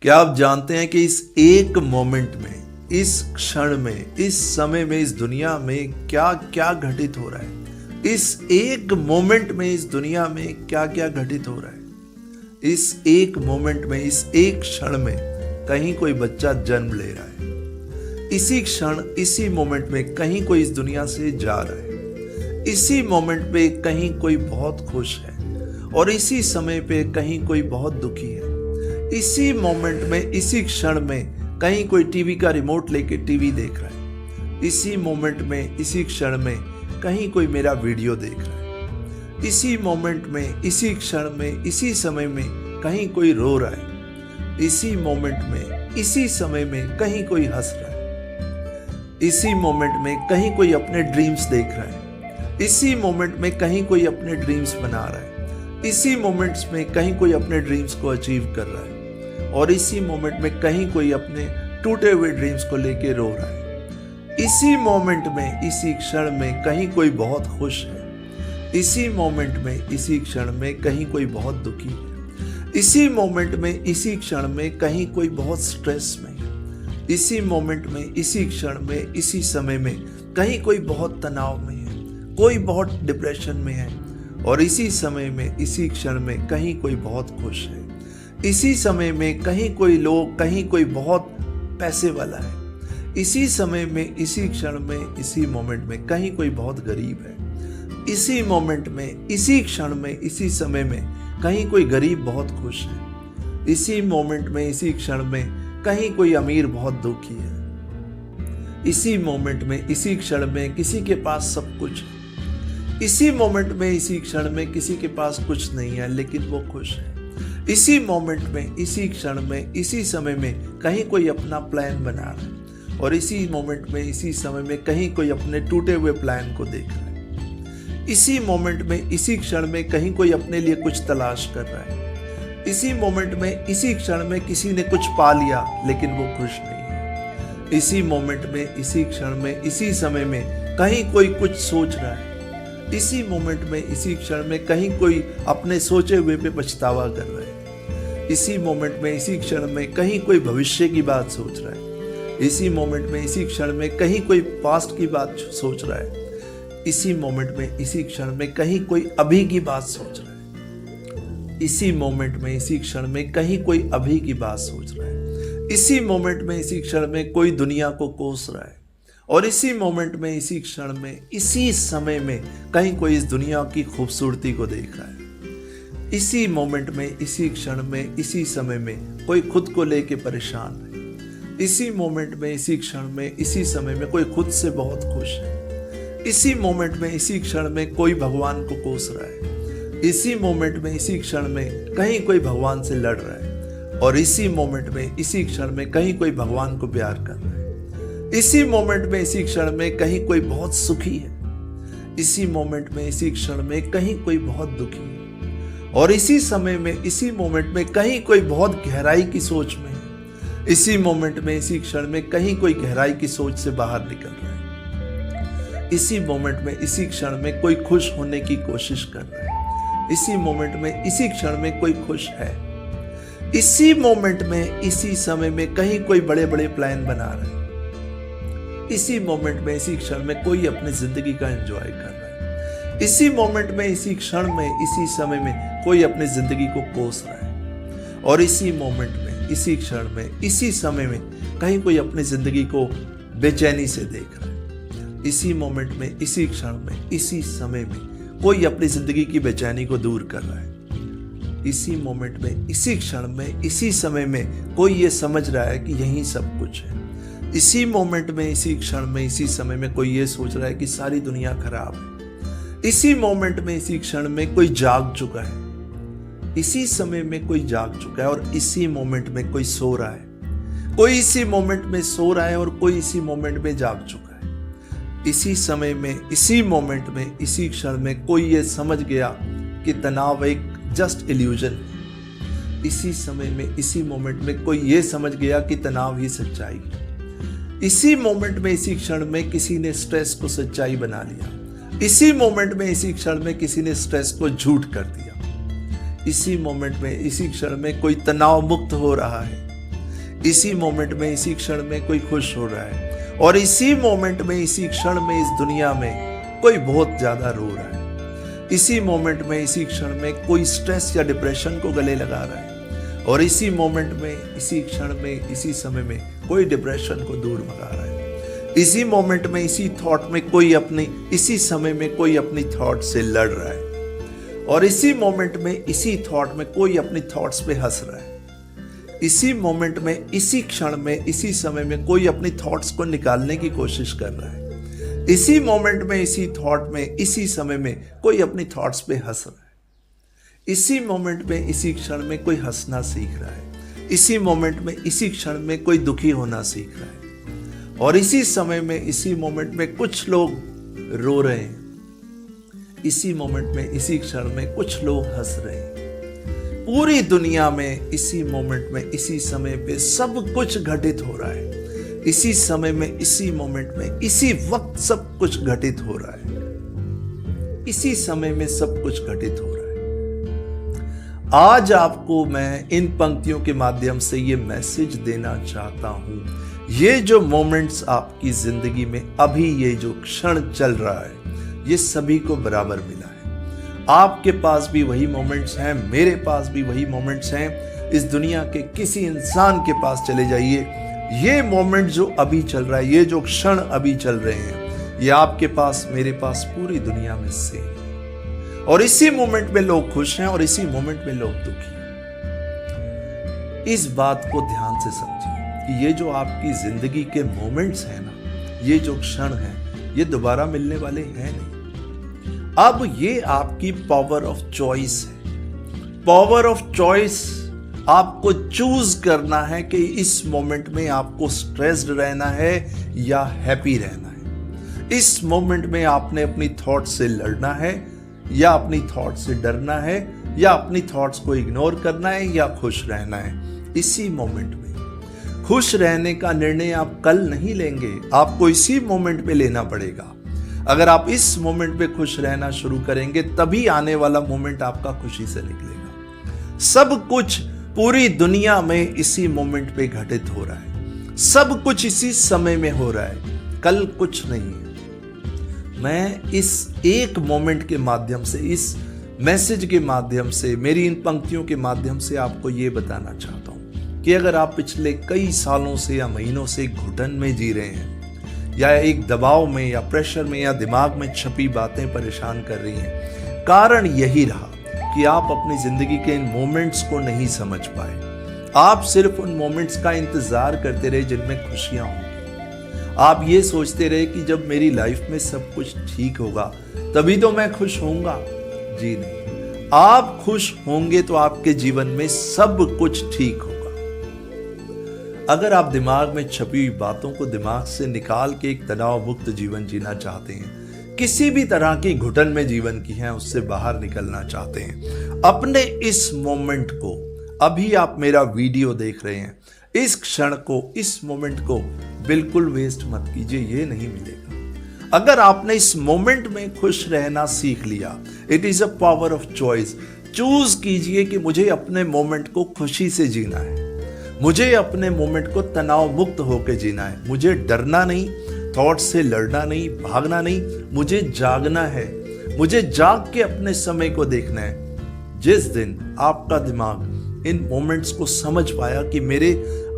क्या आप जानते हैं कि इस एक मोमेंट में, इस क्षण में, इस समय में, इस दुनिया में क्या क्या घटित हो रहा है? इस एक मोमेंट में इस दुनिया में क्या क्या घटित हो रहा है? इस एक मोमेंट में, इस एक क्षण में कहीं कोई बच्चा जन्म ले रहा है। इसी क्षण, इसी मोमेंट में कहीं कोई इस दुनिया से जा रहा है। इसी मोमेंट पे कहीं कोई बहुत खुश है और इसी समय पे कहीं कोई बहुत दुखी है। इसी मोमेंट में, इसी क्षण में कहीं कोई टीवी का रिमोट लेके टीवी देख रहा है। इसी मोमेंट में, इसी क्षण में कहीं कोई मेरा वीडियो देख रहा है। इसी मोमेंट में, इसी क्षण में, इसी समय में कहीं कोई रो रहा है। इसी मोमेंट में, इसी समय में कहीं कोई हंस रहा है। इसी मोमेंट में कहीं कोई अपने ड्रीम्स देख रहा है। इसी मोमेंट में कहीं कोई अपने ड्रीम्स बना रहा है। इसी मोमेंट्स में कहीं कोई अपने ड्रीम्स को अचीव कर रहा है और इसी मोमेंट में कहीं कोई अपने टूटे हुए ड्रीम्स को लेके रो रहा है। इसी मोमेंट में, इसी क्षण में कहीं कोई बहुत खुश है। इसी मोमेंट में, इसी क्षण में कहीं कोई बहुत दुखी है। इसी मोमेंट में, इसी क्षण में कहीं कोई बहुत स्ट्रेस में है। इसी मोमेंट में, इसी क्षण में, इसी समय में कहीं कोई बहुत तनाव में है, कोई बहुत डिप्रेशन में है और इसी समय में, इसी क्षण में कहीं कोई बहुत खुश है। इसी समय में कहीं कोई लोग, कहीं कोई बहुत पैसे वाला है। इसी समय में, इसी क्षण में, इसी मोमेंट में कहीं कोई बहुत गरीब है। इसी मोमेंट में, इसी क्षण में, इसी समय में कहीं कोई गरीब बहुत खुश है। इसी मोमेंट में, इसी क्षण में कहीं कोई अमीर बहुत दुखी है। इसी मोमेंट में, इसी क्षण में किसी के पास सब कुछ है। इसी मोमेंट में, इसी क्षण में किसी के पास कुछ नहीं है लेकिन वो खुश है। इसी मोमेंट में, इसी क्षण में, इसी समय में कहीं कोई अपना प्लान बना रहा है और इसी मोमेंट में, इसी समय में कहीं कोई अपने टूटे हुए प्लान को देख रहा है। इसी मोमेंट में, इसी क्षण में कहीं कोई अपने लिए कुछ तलाश कर रहा है। इसी मोमेंट में, इसी क्षण में किसी ने कुछ पा लिया लेकिन वो खुश नहीं है। इसी मोमेंट में, इसी क्षण में, इसी समय में कहीं कोई कुछ सोच रहा है। इसी मोमेंट में, इसी क्षण में कहीं कोई अपने सोचे हुए पे पछतावा कर रहा है। इसी मोमेंट में, इसी क्षण में कहीं कोई भविष्य की बात सोच रहा है। इसी मोमेंट में, इसी क्षण में कहीं कोई पास्ट की बात सोच रहा है। इसी मोमेंट में, इसी क्षण में कहीं कोई अभी की बात सोच रहा है। इसी मोमेंट में, इसी क्षण में कहीं कोई अभी की बात सोच रहा है। इसी मोमेंट में, इसी क्षण में कोई दुनिया को कोस रहा है और इसी मोमेंट में, इसी क्षण में, इसी समय में कहीं कोई इस दुनिया की खूबसूरती को देख रहा है। इसी मोमेंट में, इसी क्षण में, इसी समय में कोई खुद को लेके परेशान है। इसी मोमेंट में, इसी क्षण में, इसी समय में कोई खुद से बहुत खुश है। इसी मोमेंट में, इसी क्षण में कोई भगवान को कोस रहा है। इसी मोमेंट में, इसी क्षण में कहीं कोई भगवान से लड़ रहा है और इसी मोमेंट में, इसी क्षण में कहीं कोई भगवान को प्यार कर रहा है। इसी मोमेंट में, इसी क्षण में कहीं कोई बहुत सुखी है। इसी मोमेंट में, इसी क्षण में कहीं कोई बहुत दुखी है और इसी समय में, इसी मोमेंट में कहीं कोई बहुत गहराई की सोच में है। इसी मोमेंट में, इसी क्षण में कहीं कोई गहराई की सोच से बाहर निकल रहा है। इसी मोमेंट में, इसी क्षण में कोई खुश होने की कोशिश कर रहा है। इसी मोमेंट में, इसी क्षण में कोई खुश है। इसी मोमेंट में, इसी समय में कहीं कोई बड़े बड़े प्लान बना रहा है। इसी मोमेंट में, इसी क्षण में कोई अपनी जिंदगी का एंजॉय कर रहा है। इसी मोमेंट में, इसी क्षण में, इसी समय में कोई अपनी जिंदगी को कोस रहा है और इसी मोमेंट में, इसी क्षण में, इसी समय में कहीं कोई अपनी जिंदगी को बेचैनी से देख रहा है। इसी मोमेंट में, इसी क्षण में, इसी समय में कोई अपनी जिंदगी की बेचैनी को दूर कर रहा है। इसी मोमेंट में, इसी क्षण में, इसी समय में कोई ये समझ रहा है कि यही सब कुछ है। इसी मोमेंट में, इसी क्षण में, इसी समय में कोई ये सोच रहा है कि सारी दुनिया खराब है। इसी मोमेंट में, इसी क्षण में कोई जाग चुका है। इसी समय में कोई जाग चुका है और इसी मोमेंट में कोई सो रहा है। कोई इसी मोमेंट में सो रहा है और कोई इसी मोमेंट में जाग चुका है। इसी समय में, इसी मोमेंट में, इसी क्षण में कोई ये समझ गया कि तनाव एक जस्ट इल्यूजन है। इसी समय में, इसी मोमेंट में कोई ये समझ गया कि तनाव ही सच्चाई है। इसी मोमेंट में, इसी क्षण में किसी ने स्ट्रेस को सच्चाई बना लिया। इसी मोमेंट में, इसी क्षण में किसी ने स्ट्रेस को झूठ कर दिया। इसी मोमेंट में, इसी क्षण में कोई तनाव मुक्त हो रहा है। इसी मोमेंट में, इसी क्षण में कोई खुश हो रहा है, और इसी मोमेंट में, इसी क्षण में, इस दुनिया में कोई बहुत ज्यादा रो रहा है। इसी मोमेंट में, इसी क्षण में कोई स्ट्रेस या डिप्रेशन को गले लगा रहा है, और इसी मोमेंट में, इसी क्षण में, इसी समय में कोई डिप्रेशन को दूर भगा रहा है। इसी मोमेंट में, इसी थॉट में कोई अपनी, इसी समय में कोई अपनी थॉट से लड़ रहा है, और इसी मोमेंट में, इसी थॉट में कोई अपनी थॉट्स पे हंस रहा है। इसी मोमेंट में, इसी क्षण में, इसी समय में कोई अपनी थॉट्स को निकालने की कोशिश कर रहा है। इसी मोमेंट में, इसी थॉट में, इसी समय में कोई अपनी थॉट्स पे हंस रहा है। इसी मोमेंट में, इसी क्षण में कोई हंसना सीख रहा है। इसी मोमेंट में, इसी क्षण में कोई दुखी होना सीख रहा है, और इसी समय में, इसी मोमेंट में कुछ लोग रो रहे हैं। इसी मोमेंट में, इसी क्षण में कुछ लोग हंस रहे हैं। पूरी दुनिया में इसी मोमेंट में, इसी समय पे सब कुछ घटित हो रहा है। इसी समय में, इसी मोमेंट में, इसी वक्त सब कुछ घटित हो रहा है। इसी समय में सब कुछ घटित हो रहा है। आज आपको मैं इन पंक्तियों के माध्यम से ये मैसेज देना चाहता हूं। ये जो मोमेंट्स आपकी जिंदगी में अभी, ये जो क्षण चल रहा है, ये सभी को बराबर मिला है। आपके पास भी वही मोमेंट्स हैं, मेरे पास भी वही मोमेंट्स हैं। इस दुनिया के किसी इंसान के पास चले जाइए, ये मोमेंट जो अभी चल रहा है, ये जो क्षण अभी चल रहे हैं, ये आपके पास, मेरे पास, पूरी दुनिया में सेम है। और इसी मोमेंट में लोग खुश हैं और इसी मोमेंट में लोग दुखी हैं। इस बात को ध्यान से समझिए कि ये जो आपकी जिंदगी के मोमेंट्स हैं ना, ये जो क्षण हैं, ये दोबारा मिलने वाले हैं नहीं। अब ये आपकी पावर ऑफ चॉइस है। पावर ऑफ चॉइस, आपको चूज करना है कि इस मोमेंट में आपको स्ट्रेस्ड रहना है या हैप्पी रहना है। इस मोमेंट में आपने अपनी थॉट से लड़ना है या अपनी थॉट से डरना है, या अपनी थॉट्स को इग्नोर करना है या खुश रहना है। इसी मोमेंट में खुश रहने का निर्णय आप कल नहीं लेंगे, आपको इसी मोमेंट पे लेना पड़ेगा। अगर आप इस मोमेंट पे खुश रहना शुरू करेंगे, तभी आने वाला मोमेंट आपका खुशी से निकलेगा। सब कुछ पूरी दुनिया में इसी मोमेंट पे घटित हो रहा है। सब कुछ इसी समय में हो रहा है, कल कुछ नहीं है। मैं इस एक मोमेंट के माध्यम से, इस मैसेज के माध्यम से, मेरी इन पंक्तियों के माध्यम से आपको ये बताना चाहता हूं कि अगर आप पिछले कई सालों से या महीनों से घुटन में जी रहे हैं, या एक दबाव में, या प्रेशर में, या दिमाग में छपी बातें परेशान कर रही हैं, कारण यही रहा कि आप अपनी जिंदगी के इन मोमेंट्स को नहीं समझ पाए। आप सिर्फ उन मोमेंट्स का इंतजार करते रहे जिनमें खुशियां होंगी। आप ये सोचते रहे कि जब मेरी लाइफ में सब कुछ ठीक होगा तभी तो मैं खुश होऊंगा। जी नहीं, आप खुश होंगे तो आपके जीवन में सब कुछ ठीक होगा। अगर आप दिमाग में छपी हुई बातों को दिमाग से निकाल के एक तनाव मुक्त जीवन जीना चाहते हैं, किसी भी तरह की घुटन में जीवन की है उससे बाहर निकलना चाहते हैं, अपने इस मोमेंट को, अभी आप मेरा वीडियो देख रहे हैं, इस क्षण को, इस मोमेंट को बिल्कुल वेस्ट मत कीजिए, ये नहीं मिलेगा। अगर आपने इस मोमेंट में खुश रहना सीख लिया, it is a power of choice. Choose कीजिए कि मुझे अपने मोमेंट को खुशी से जीना है, मुझे अपने मोमेंट को तनाव मुक्त होकर जीना है। मुझे डरना नहीं, थॉट से लड़ना नहीं, भागना नहीं, मुझे जागना है। मुझे जाग के अपने समय को देखना है। जिस दिन आपका दिमाग इन मोमेंट्स को समझ पाया कि मेरे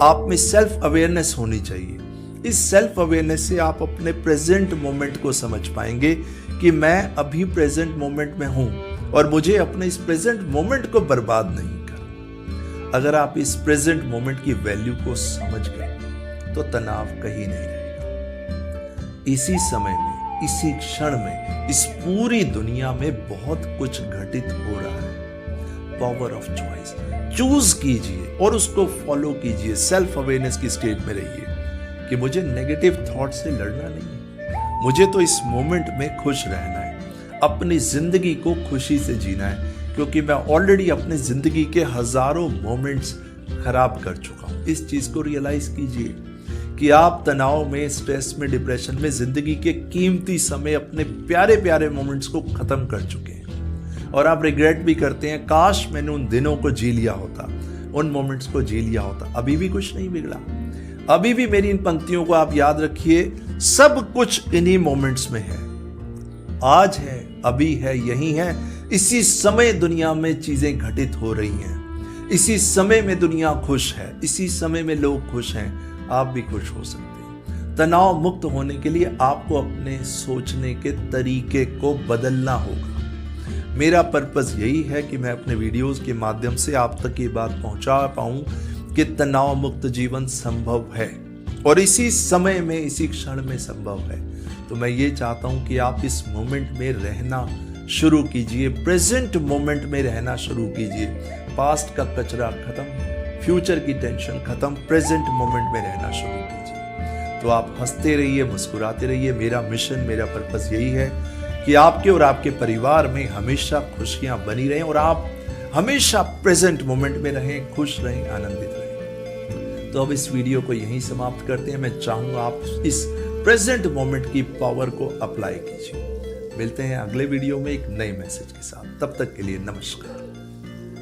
आप में सेल्फ अवेयरनेस होनी चाहिए, इस सेल्फ अवेयरनेस से आप अपने प्रेजेंट मोमेंट को समझ पाएंगे कि मैं अभी प्रेजेंट मोमेंट में हूं और मुझे अपने इस प्रेजेंट मोमेंट को बर्बाद नहीं करना। अगर आप इस प्रेजेंट मोमेंट की वैल्यू को समझ गए तो तनाव कहीं नहीं रहेगा। इसी समय में, इसी क्षण में, इस पूरी दुनिया में बहुत कुछ घटित हो रहा है। पावर ऑफ चॉइस, चूज कीजिए और उसको फॉलो कीजिए। सेल्फ अवेयरनेस की स्टेट में रहिए कि मुझे नेगेटिव थॉट से लड़ना नहीं है, मुझे तो इस मोमेंट में खुश रहना है, अपनी जिंदगी को खुशी से जीना है, क्योंकि मैं ऑलरेडी अपनी जिंदगी के हजारों मोमेंट्स खराब कर चुका हूं। इस चीज को रियलाइज कीजिए कि आप तनाव में, स्ट्रेस में, डिप्रेशन में जिंदगी के कीमती समय, अपने प्यारे प्यारे मोमेंट्स को खत्म कर चुके हैं, और आप रिग्रेट भी करते हैं, काश मैंने उन दिनों को जी लिया होता, उन मोमेंट्स को जी लिया होता, अभी भी कुछ नहीं बिगड़ा। अभी भी मेरी इन पंक्तियों को आप याद रखिए, सब कुछ इन्हीं मोमेंट्स में है। आज है, अभी है, यही है। इसी समय दुनिया में चीजें घटित हो रही हैं, इसी समय में दुनिया खुश है, इसी समय में लोग खुश हैं। आप भी खुश हो सकते हैं। तनाव मुक्त होने के लिए आपको अपने सोचने के तरीके को बदलना होगा। मेरा पर्पस यही है कि मैं अपने वीडियोस के माध्यम से आप तक ये बात पहुंचा पाऊं कि तनाव मुक्त जीवन संभव है और इसी समय में, इसी क्षण में संभव है। तो मैं ये चाहता हूं कि आप इस मोमेंट में रहना शुरू कीजिए, प्रेजेंट मोमेंट में रहना शुरू कीजिए। पास्ट का कचरा खत्म, फ्यूचर की टेंशन खत्म, प्रेजेंट मोमेंट में रहना शुरू कीजिए। तो आप हंसते रहिए, मुस्कुराते रहिए। मेरा मिशन, मेरा पर्पस यही है कि आपके और आपके परिवार में हमेशा खुशियां बनी रहें और आप हमेशा प्रेजेंट मोमेंट में रहें, खुश रहें, आनंदित रहें। तो अब इस वीडियो को यहीं समाप्त करते हैं। मैं चाहूंगा आप इस प्रेजेंट मोमेंट की पावर को अप्लाई कीजिए। मिलते हैं अगले वीडियो में एक नए मैसेज के साथ। तब तक के लिए नमस्कार।